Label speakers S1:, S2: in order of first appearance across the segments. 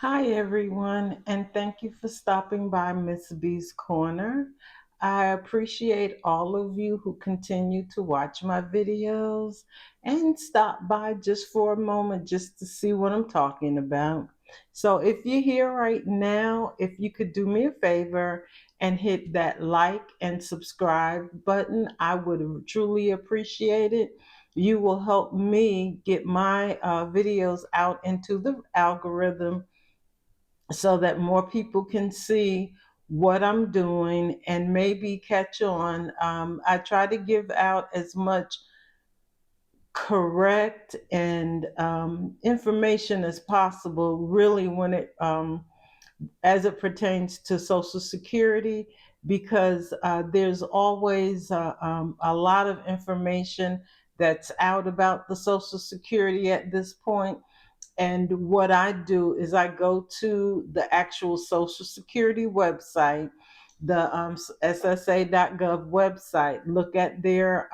S1: Hi, everyone, and thank you for stopping by Miss B's Corner. I appreciate all of you who continue to watch my videos and stop by just for a moment just to see what I'm talking about. So, if you're here right now, if you could do me a favor and hit that like and subscribe button, I would truly appreciate it. You will help me get my videos out into the algorithm so that more people can see what I'm doing and maybe catch on. I try to give out as much correct and information as possible, really, when it as it pertains to Social Security, because there's always a lot of information that's out about the Social Security at this point. And what I do is I go to the actual Social Security website, the SSA.gov website, look at their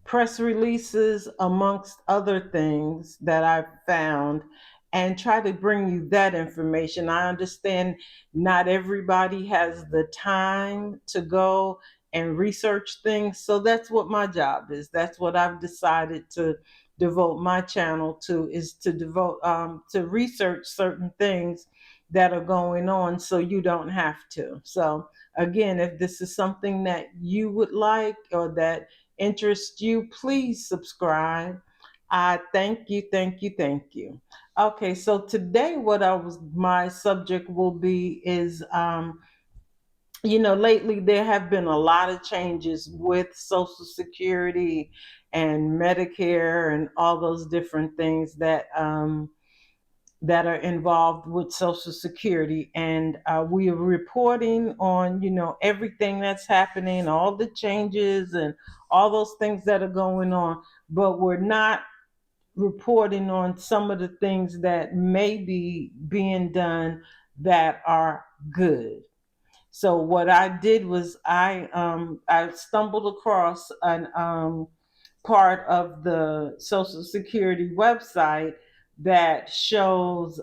S1: press releases, amongst other things that I've found, and try to bring you that information. I understand not everybody has the time to go and research things, so that's what my job is. That's what I've decided to devote my channel to, is to devote to research certain things that are going on so you don't have to. So again, if this is something that you would like or that interests you, please subscribe. I thank you, thank you, thank you. Okay, so today what my subject will be is lately there have been a lot of changes with Social Security and Medicare and all those different things that are involved with Social Security, and we are reporting on everything that's happening, all the changes and all those things that are going on, but we're not reporting on some of the things that may be being done that are good. So what I did was I stumbled across an part of the Social Security website that shows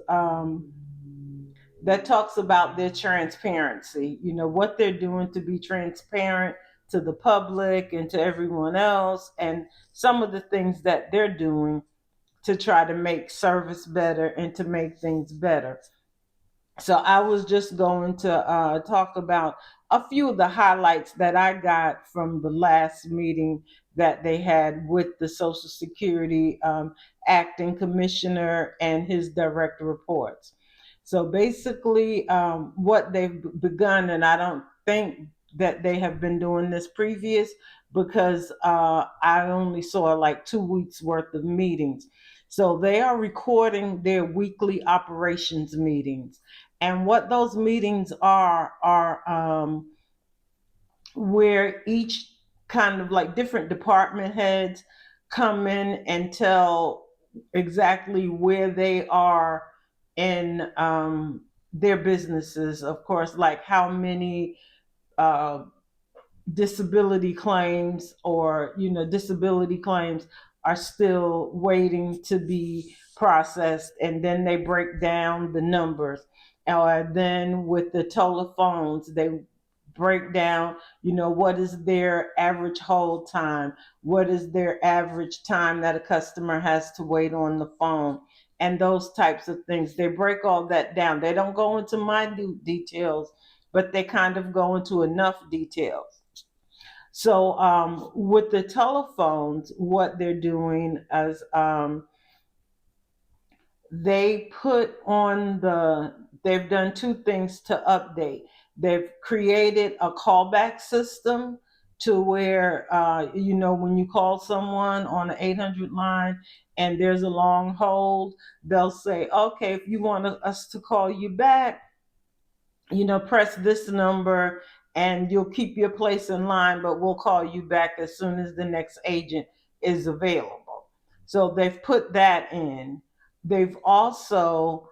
S1: that talks about their transparency, what they're doing to be transparent to the public and to everyone else, and some of the things that they're doing to try to make service better and to make things better. So I was just going to talk about a few of the highlights that I got from the last meeting that they had with the Social Security acting commissioner and his direct reports. So basically, what they've begun, and I don't think that they have been doing this previous, because I only saw like 2 weeks worth of meetings. So they are recording their weekly operations meetings, and what those meetings are where each kind of like different department heads come in and tell exactly where they are in their businesses. Of course, like how many uh, disability claims or disability claims are still waiting to be processed, and then they break down the numbers. Or then with the telephones, they break down, what is their average hold time, what is their average time that a customer has to wait on the phone, and those types of things. They break all that down. They don't go into minute details, but they kind of go into enough details. So with the telephones, what they're doing is they've done two things to update. They've created a callback system to where, when you call someone on an 800 line and there's a long hold, they'll say, okay, if you want us to call you back, press this number and you'll keep your place in line, but we'll call you back as soon as the next agent is available. So they've put that in. They've also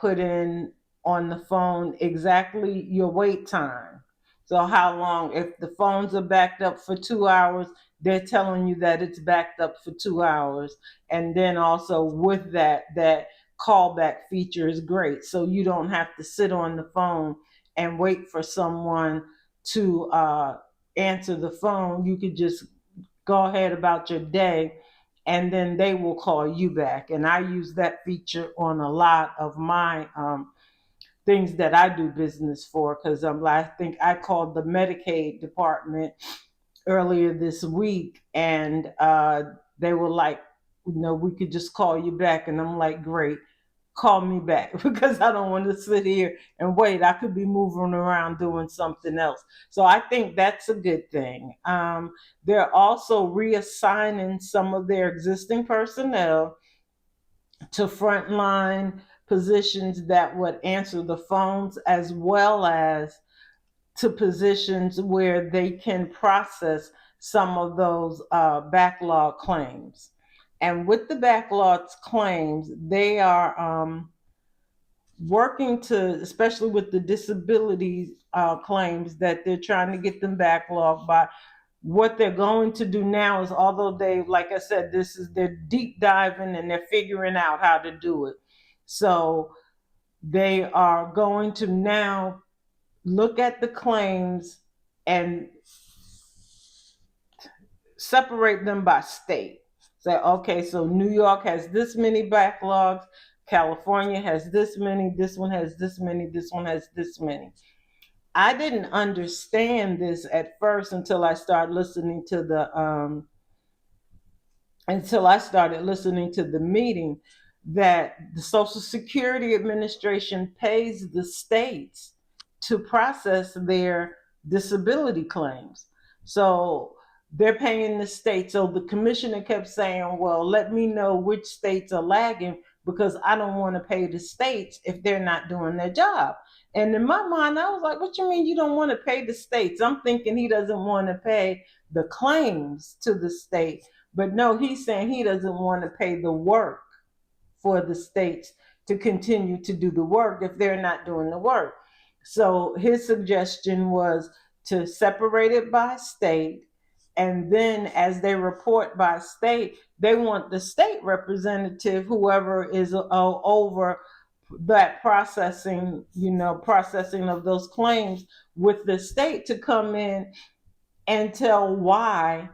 S1: put in on the phone exactly your wait time. So how long, if the phones are backed up for 2 hours, they're telling you that it's backed up for 2 hours. And then also with that callback feature is great. So you don't have to sit on the phone and wait for someone to answer the phone. You could just go ahead about your day, and then they will call you back. And I use that feature on a lot of my things that I do business for, because I think I called the Medicaid department earlier this week, and they were like, we could just call you back. And I'm like, great, call me back because I don't want to sit here and wait. I could be moving around doing something else. So I think that's a good thing. They're also reassigning some of their existing personnel to frontline positions that would answer the phones, as well as to positions where they can process some of those backlog claims. And with the backlog claims, they are working to, especially with the disability claims, that they're trying to get them backlogged by. What they're going to do now is, although they, like I said, they're deep diving and they're figuring out how to do it. So they are going to now look at the claims and separate them by state. Say, okay, so New York has this many backlogs, California has this many, this one has this many, this one has this many. I didn't understand this at first until I started listening to the meeting, that the Social Security Administration pays the states to process their disability claims. So they're paying the states. So the commissioner kept saying, well, let me know which states are lagging, because I don't want to pay the states if they're not doing their job. And in my mind, I was like, what you mean you don't want to pay the states? I'm thinking he doesn't want to pay the claims to the state. But no, he's saying he doesn't want to pay the work for the states to continue to do the work if they're not doing the work. So his suggestion was to separate it by state. And then as they report by state, they want the state representative, whoever is over that processing of those claims with the state, to come in and tell why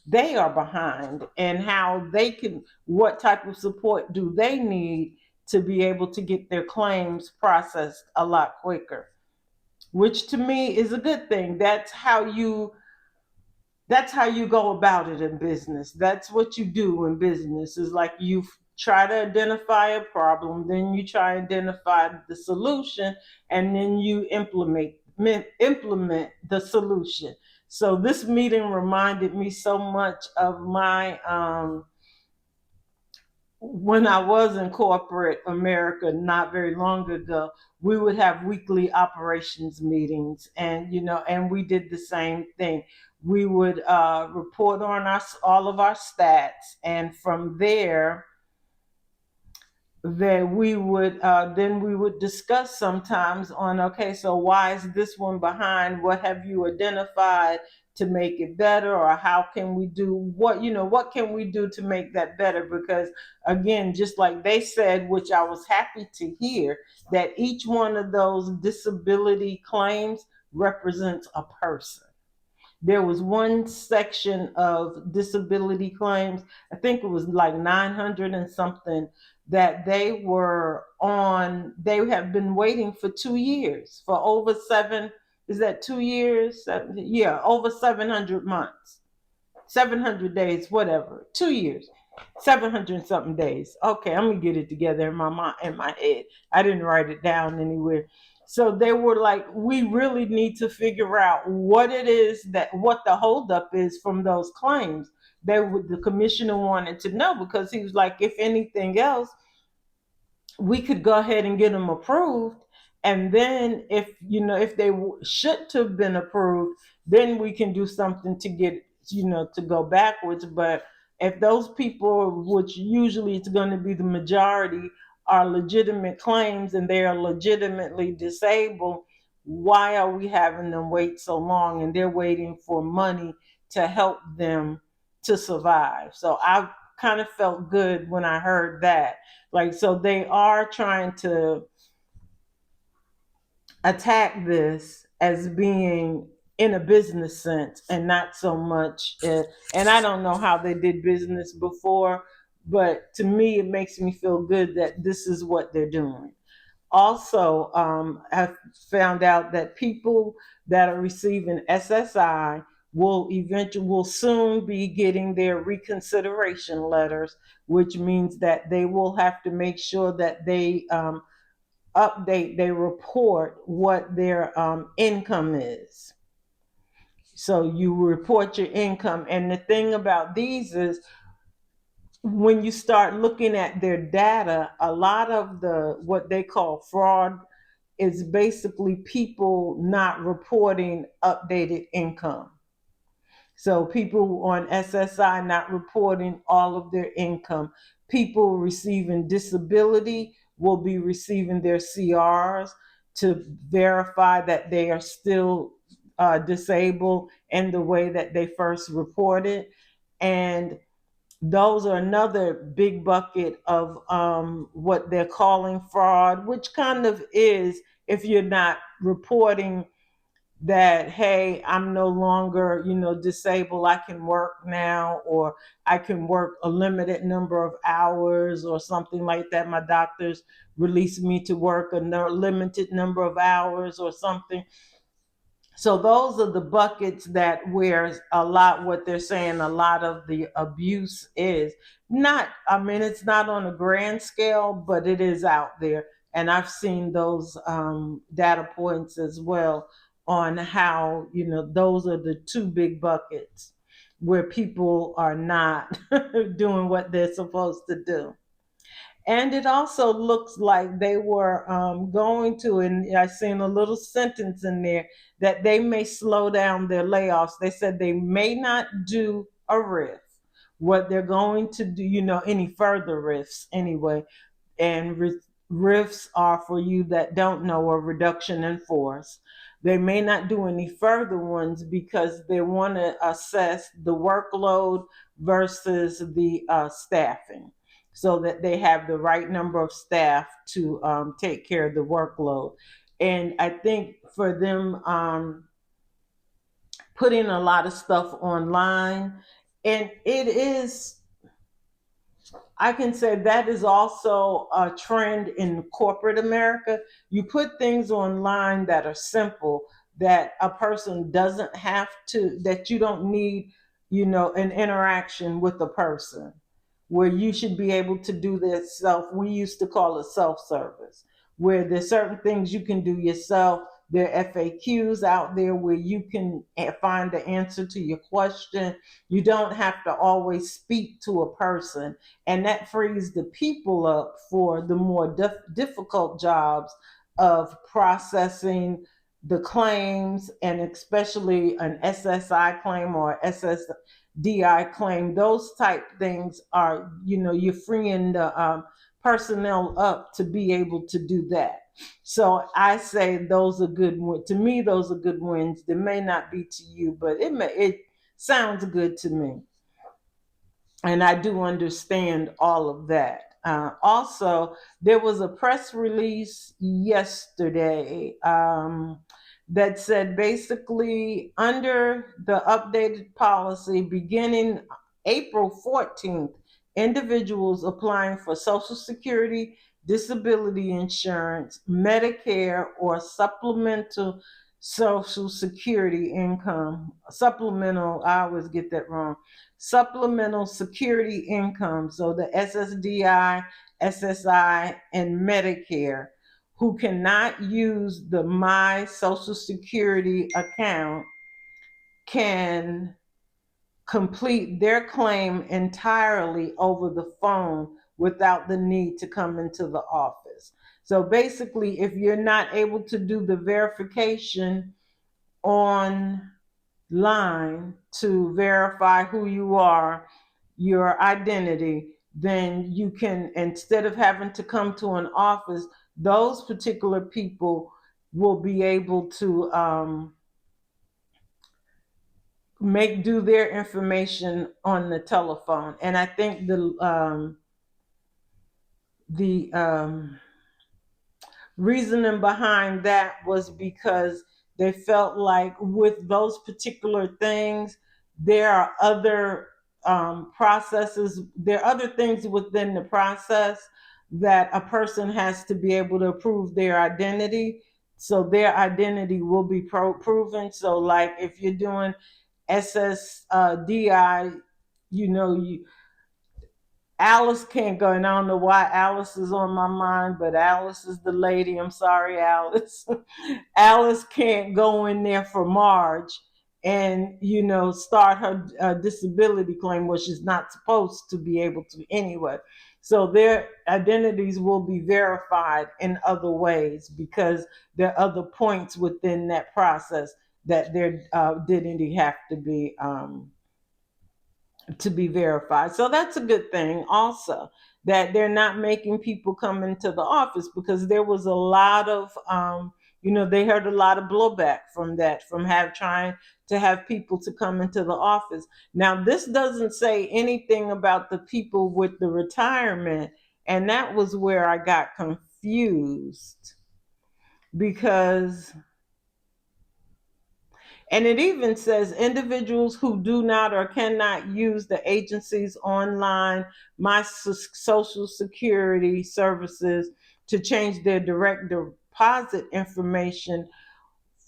S1: they are behind and how they can, what type of support do they need to be able to get their claims processed a lot quicker, which to me is a good thing. That's how you go about it in business. That's what you do in business, is like you try to identify a problem, then you try to identify the solution, and then you implement the solution. So this meeting reminded me so much of my when I was in corporate America not very long ago. We would have weekly operations meetings, and we did the same thing. We would report on all of our stats, and from there, that we would discuss sometimes on, okay, so why is this one behind? What have you identified to make it better? Or how can we do what can we do to make that better? Because again, just like they said, which I was happy to hear, that each one of those disability claims represents a person. There was one section of disability claims, I think it was like 900 and something, that they have been waiting for 2 years, for over is that 2 years? Yeah, over 700 months, 700 days, whatever, 2 years, 700 and something days. Okay, I'm gonna get it together in my head. I didn't write it down anywhere. So they were like, we really need to figure out what the holdup is from those claims. The commissioner wanted to know, because he was like, if anything else, we could go ahead and get them approved. And then if they should have been approved, then we can do something to get, to go backwards. But if those people, which usually it's going to be the majority, are legitimate claims and they are legitimately disabled, why are we having them wait so long? And they're waiting for money to help them to survive. So I kind of felt good when I heard that. Like, so they are trying to attack this as being in a business sense and not so much. And I don't know how they did business before, but to me, it makes me feel good that this is what they're doing. Also, I've found out that people that are receiving SSI will soon be getting their reconsideration letters, which means that they will have to make sure that they they report what their income is. So you report your income. And the thing about these is when you start looking at their data, a lot of the what they call fraud is basically people not reporting updated income. So people on SSI not reporting all of their income. People receiving disability will be receiving their CRs to verify that they are still disabled in the way that they first reported. And those are another big bucket of what they're calling fraud, which kind of is if you're not reporting that, hey, I'm no longer, disabled, I can work now, or I can work a limited number of hours or something like that. My doctors release me to work a limited number of hours or something. So those are the buckets that where a lot, what they're saying, a lot of the abuse is not, I mean, it's not on a grand scale, but it is out there. And I've seen those data points as well on how, those are the two big buckets where people are not doing what they're supposed to do. And it also looks like they were going to, and I seen a little sentence in there that they may slow down their layoffs. They said they may not do a RIF. What they're going to do, any further RIFs anyway. And RIFs are, for you that don't know, a reduction in force. They may not do any further ones because they want to assess the workload versus the staffing, so that they have the right number of staff to take care of the workload. And I think for them putting a lot of stuff online, and it is, I can say that is also a trend in corporate America. You put things online that are simple, that a person doesn't have to, that you don't need, an interaction with a person, where you should be able to do this self. We used to call it self-service, where there's certain things you can do yourself. There are FAQs out there where you can find the answer to your question. You don't have to always speak to a person, and that frees the people up for the more difficult jobs of processing the claims, and especially an SSI claim or SSDI claim. Those type things are, you're freeing the personnel up to be able to do that. So I say those are good wins. To me, those are good wins. They may not be to you, but it sounds good to me. And I do understand all of that. Also, there was a press release yesterday that said basically under the updated policy beginning April 14th, individuals applying for Social Security, disability insurance, Medicare, or supplemental Social Security income, supplemental, I always get that wrong, supplemental security income, so the SSDI, SSI, and Medicare, who cannot use the My Social Security account, can complete their claim entirely over the phone without the need to come into the office. So basically, if you're not able to do the verification online to verify who you are, your identity, then you can, instead of having to come to an office, those particular people will be able to make do their information on the telephone. And I think the reasoning behind that was because they felt like with those particular things, there are other processes, there are other things within the process that a person has to be able to prove their identity. So their identity will be proven. So, like if you're doing SSDI, you know, Alice can't go, and I don't know why Alice is on my mind, but Alice is the lady. I'm sorry, Alice. Alice can't go in there for Marge and, you know, start her disability claim, which she's not supposed to be able to anyway. So their identities will be verified in other ways because there are other points within that process that their identity have to be verified. So that's a good thing also, that they're not making people come into the office, because there was a lot of they heard a lot of blowback from that, from trying to have people to come into the office. Now this doesn't say anything about the people with the retirement, and that was where I got confused, because and it even says individuals who do not or cannot use the agency's online My Social Security services to change their direct deposit information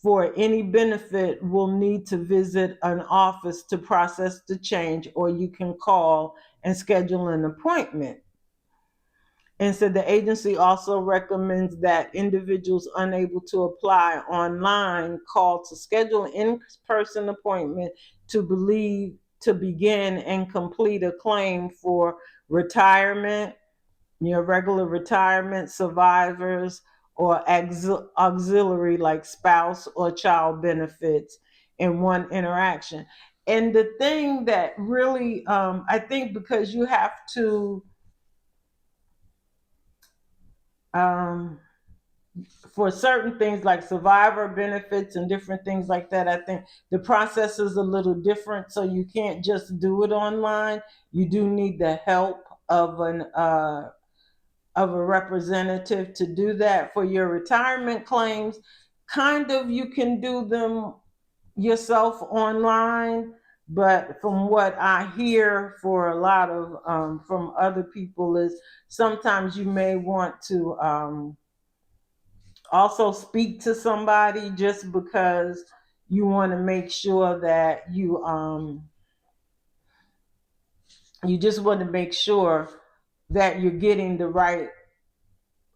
S1: for any benefit will need to visit an office to process the change, or you can call and schedule an appointment. And so the agency also recommends that individuals unable to apply online call to schedule an in-person appointment to begin and complete a claim for retirement, regular retirement, survivors, or auxiliary like spouse or child benefits in one interaction. And the thing that really, I think, because you have to, um, for certain things like survivor benefits and different things like that, I think the process is a little different. So you can't just do it online. You do need the help of a representative to do that. For your retirement claims, kind of you can do them yourself online, but from what I hear for a lot of from other people is sometimes you may want to also speak to somebody, just because you want to make sure that you just want to make sure that you're getting the right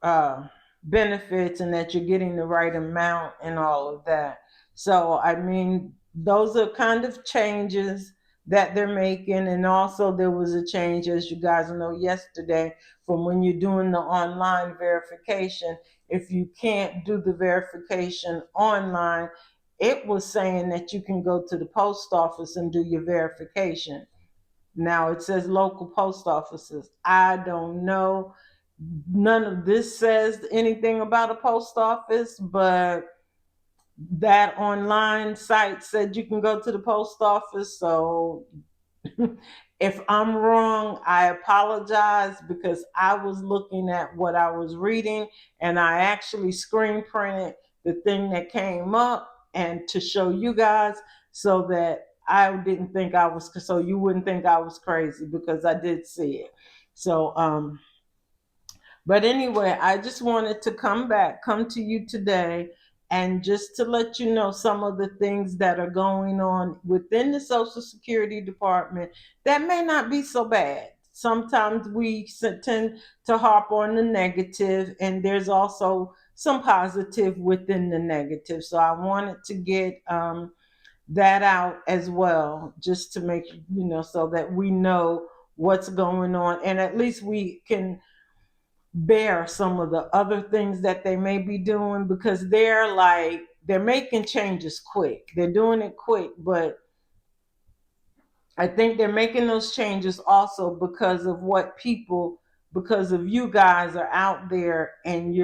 S1: uh, benefits and that you're getting the right amount and all of that. So, I mean, those are kind of changes that they're making. And also, there was a change, as you guys know, yesterday, from when you're doing the online verification. If you can't do the verification online, it was saying that you can go to the post office and do your verification. Now it says local post offices. I don't know. None of this says anything about a post office, but that online site said you can go to the post office. So if I'm wrong, I apologize, because I was looking at what I was reading, and I actually screen printed the thing that came up and to show you guys, so that I didn't think I was, so you wouldn't think I was crazy, because I did see it. So but anyway, I just wanted to come to you today, and just to let you know some of the things that are going on within the Social Security Department that may not be so bad. Sometimes we tend to harp on the negative, and there's also some positive within the negative. So I wanted to get that out as well, just to make, so that we know what's going on, and at least we can bear some of the other things that they may be doing, because they're making changes quick. They're doing it quick, but I think they're making those changes also because of you guys are out there, and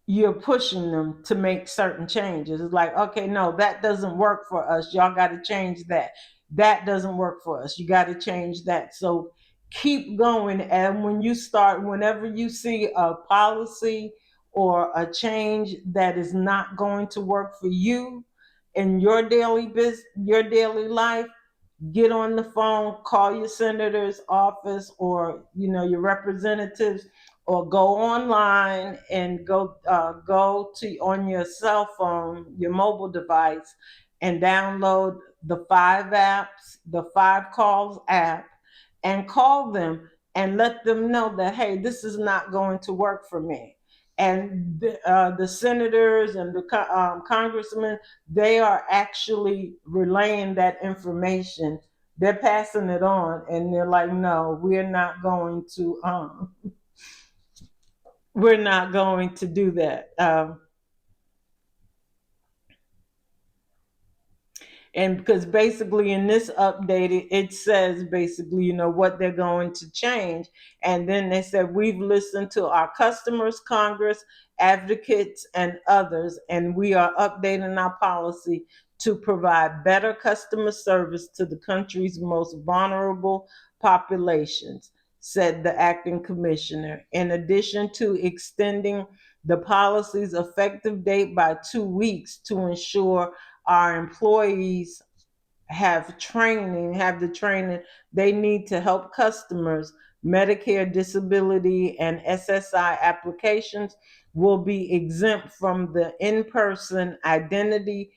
S1: you're pushing them to make certain changes. It's like, okay, no, that doesn't work for us. Y'all got to change that. That doesn't work for us. You got to change that. So keep going. And when you start, whenever you see a policy or a change that is not going to work for you in your daily business, your daily life, get on the phone, call your senator's office or your representatives, or go online and go to on your cell phone, your mobile device, and download the 5 apps, the 5 calls app, and call them and let them know that, hey, this is not going to work for me. And the senators and the congressmen, they are actually relaying that information. They're passing it on, and they're like, no, we're not going to do that. And because basically in this update, it says basically, what they're going to change. And then they said, we've listened to our customers, Congress, advocates, and others, and we are updating our policy to provide better customer service to the country's most vulnerable populations, said the acting commissioner. In addition to extending the policy's effective date by 2 weeks to ensure our employees have the training they need to help customers. Medicare, disability, and SSI applications will be exempt from the in-person identity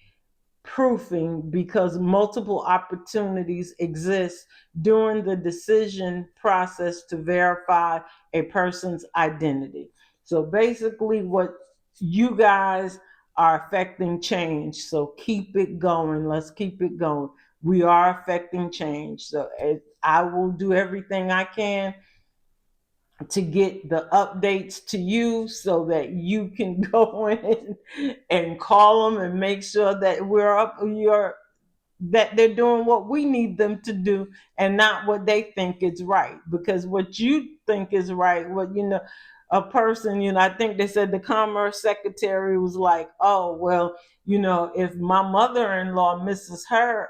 S1: proofing because multiple opportunities exist during the decision process to verify a person's identity. So basically, what you guys are affecting change. So keep it going. Let's keep it going. We are affecting change. So I will do everything I can to get the updates to you so that you can go in and call them and make sure that that they're doing what we need them to do and not what they think is right. Because what you think is right, a person, I think they said the commerce secretary was like, oh, well, if my mother-in-law misses her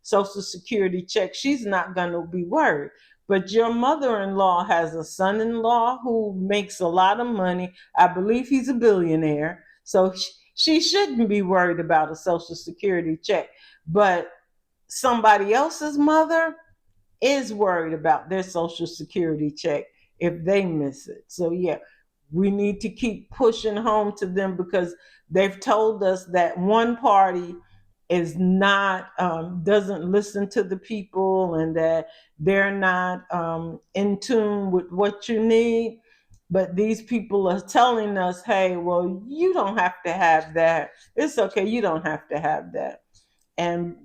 S1: social security check, she's not going to be worried. But your mother-in-law has a son-in-law who makes a lot of money. I believe he's a billionaire. So she shouldn't be worried about a social security check. But somebody else's mother is worried about their social security check if they miss it. So yeah, we need to keep pushing home to them because they've told us that one party is not doesn't listen to the people, and that they're not in tune with what you need. But these people are telling us, hey, well, you don't have to have that. It's okay, you don't have to have that. And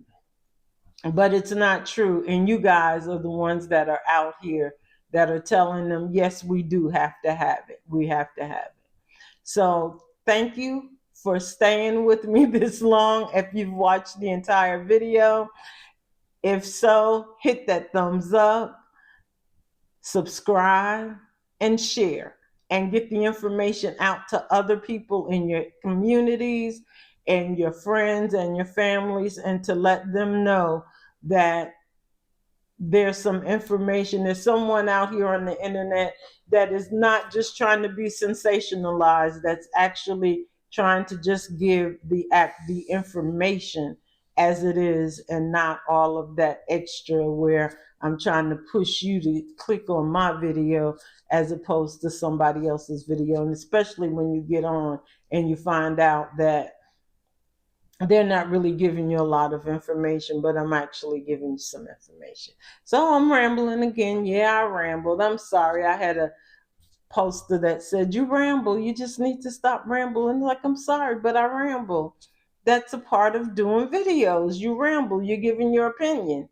S1: but it's not true, and you guys are the ones that are out here that are telling them, yes, we do have to have it, we have to have it. So thank you for staying with me this long. If you've watched the entire video, if so, hit that thumbs up, subscribe, and share, and get the information out to other people in your communities and your friends and your families, and to let them know that there's some information. There's someone out here on the internet that is not just trying to be sensationalized, that's actually trying to just give the information as it is, and not all of that extra where I'm trying to push you to click on my video as opposed to somebody else's video. And especially when you get on and you find out that they're not really giving you a lot of information, but I'm actually giving you some information. So I'm rambling again. Yeah, I rambled. I'm sorry. I had a poster that said, you ramble, you just need to stop rambling. Like, I'm sorry, but I ramble. That's a part of doing videos. You ramble, you're giving your opinion.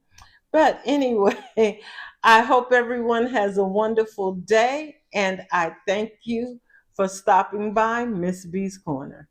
S1: But anyway, I hope everyone has a wonderful day, and I thank you for stopping by Miss B's Corner.